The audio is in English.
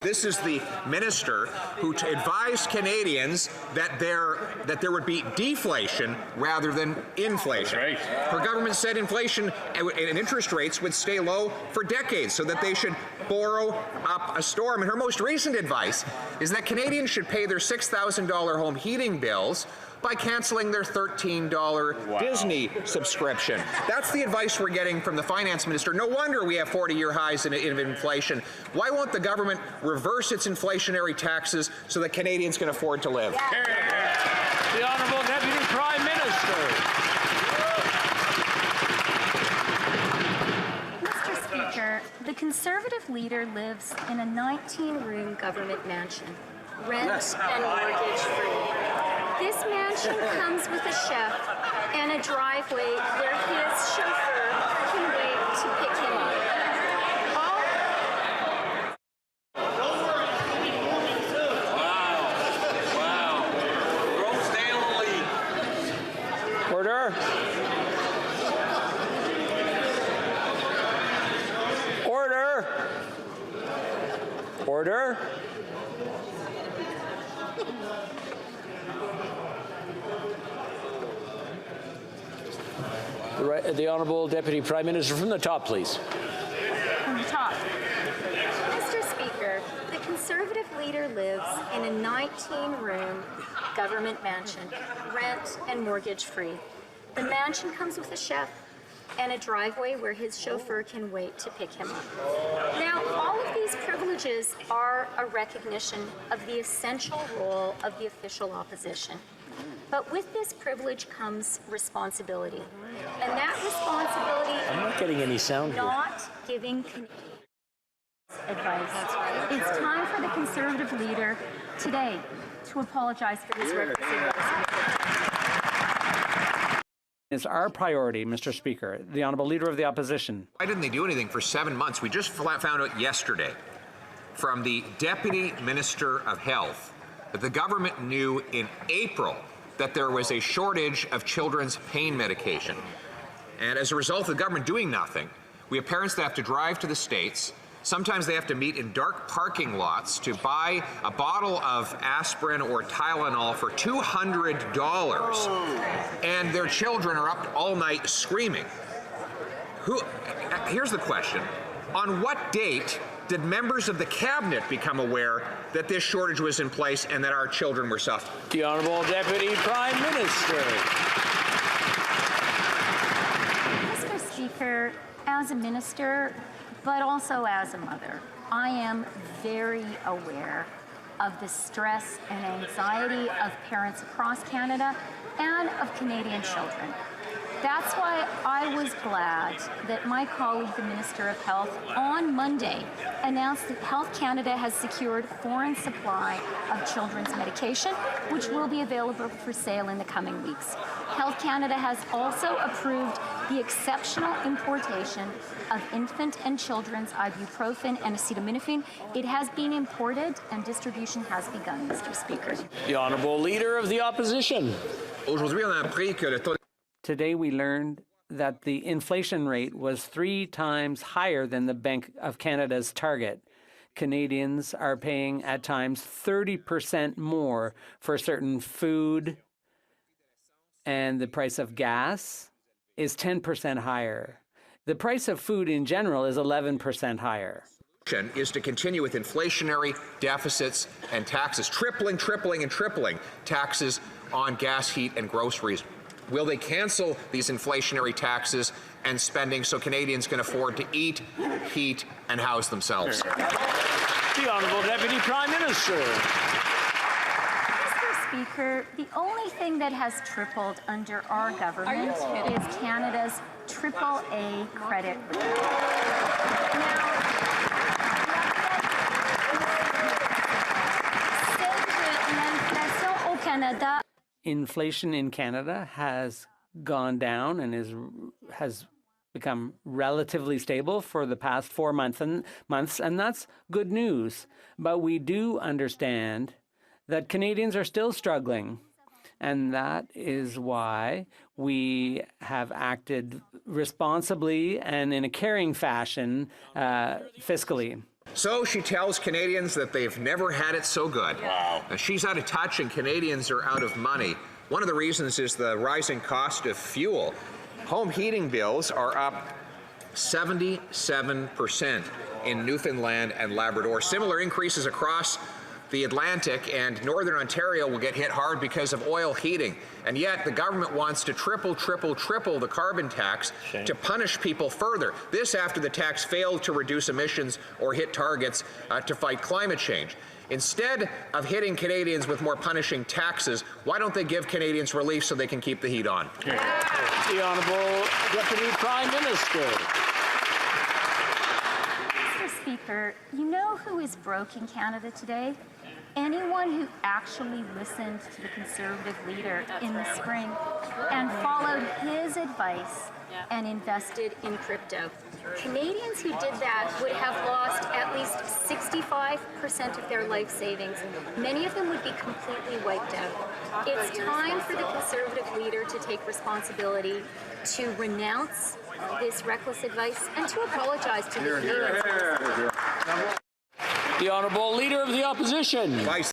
This is the minister who advised Canadians that there would be deflation rather than inflation. Right. Her government said inflation and interest rates would stay low for decades, so that they should borrow up a storm. And her most recent advice is that Canadians should pay their $6,000 home heating bills by canceling their $13 Disney subscription. That's the advice we're getting from the finance minister. No wonder we have 40-year highs in inflation. Why won't the government reverse its inflationary taxes so that Canadians can afford to live? The Honourable Deputy Prime Minister. Mr. Speaker, the Conservative leader lives in a 19-room government mansion, rent and mortgage-free. This mansion comes with a chef and a driveway where his chauffeur can wait to pick him up. Wow. Rosedale Elite. Order. Order. The Honourable Deputy Prime Minister from the top, please. From the top. Mr. Speaker, the Conservative leader lives in a 19-room government mansion, rent and mortgage-free. The mansion comes with a chef and a driveway where his chauffeur can wait to pick him up. Now, all of these privileges are a recognition of the essential role of the official opposition. But with this privilege comes responsibility. And that responsibility I'm not getting any sound here. Not giving Canadians advice. That's right. It's time for the Conservative leader today to apologize for his reckless. It's our priority, Mr. Speaker, the Honourable Leader of the Opposition. Why didn't they do anything for 7 months? We just found out yesterday from the Deputy Minister of Health that the government knew in April that there was a shortage of children's pain medication. And as a result of the government doing nothing, we have parents that have to drive to the States. Sometimes they have to meet in dark parking lots to buy a bottle of aspirin or Tylenol for $200. And their children are up all night screaming. Here's the question. On what date did members of the cabinet become aware that this shortage was in place and that our children were suffering? The Honourable Deputy Prime Minister. Mr. Speaker, as a minister, but also as a mother, I am very aware of the stress and anxiety of parents across Canada and of Canadian children. That's why I was glad that my colleague, the Minister of Health, on Monday announced that Health Canada has secured foreign supply of children's medication, which will be available for sale in the coming weeks. Health Canada has also approved the exceptional importation of infant and children's ibuprofen and acetaminophen. It has been imported and distribution has begun, Mr. Speaker. The Honourable Leader of the Opposition. Aujourd'hui, on a appris que le taux. Today we learned that the inflation rate was 3 times higher than the Bank of Canada's target. Canadians are paying at times 30% more for certain food, and the price of gas is 10% higher. The price of food in general is 11% higher. Is to continue with inflationary deficits and taxes, tripling taxes on gas, heat, and groceries. Will they cancel these inflationary taxes and spending so Canadians can afford to eat, heat, and house themselves? The Honourable Deputy Prime Minister. Mr. Speaker, the only thing that has tripled under our government is Canada's AAA credit rating. Now, inflation in Canada has gone down and has become relatively stable for the past 4 months, and that's good news. But we do understand that Canadians are still struggling, and that is why we have acted responsibly and in a caring fashion fiscally. So she tells Canadians that they've never had it so good. Wow. She's out of touch and Canadians are out of money. One of the reasons is the rising cost of fuel. Home heating bills are up 77% in Newfoundland and Labrador. Similar increases across the Atlantic, and Northern Ontario will get hit hard because of oil heating. And yet the government wants to triple the carbon tax to punish people further. This after the tax failed to reduce emissions or hit targets to fight climate change. Instead of hitting Canadians with more punishing taxes, why don't they give Canadians relief so they can keep the heat on? The Honourable Deputy Prime Minister. Mr. Speaker, you know who is broke in Canada today? Anyone who actually listened to the Conservative leader in the spring and followed his advice and invested in crypto. Canadians who did that would have lost at least 65% of their life savings. Many of them would be completely wiped out. It's time for the Conservative leader to take responsibility, to renounce this reckless advice, and to apologize to the Canadians. The Honourable Leader of the Opposition. Vice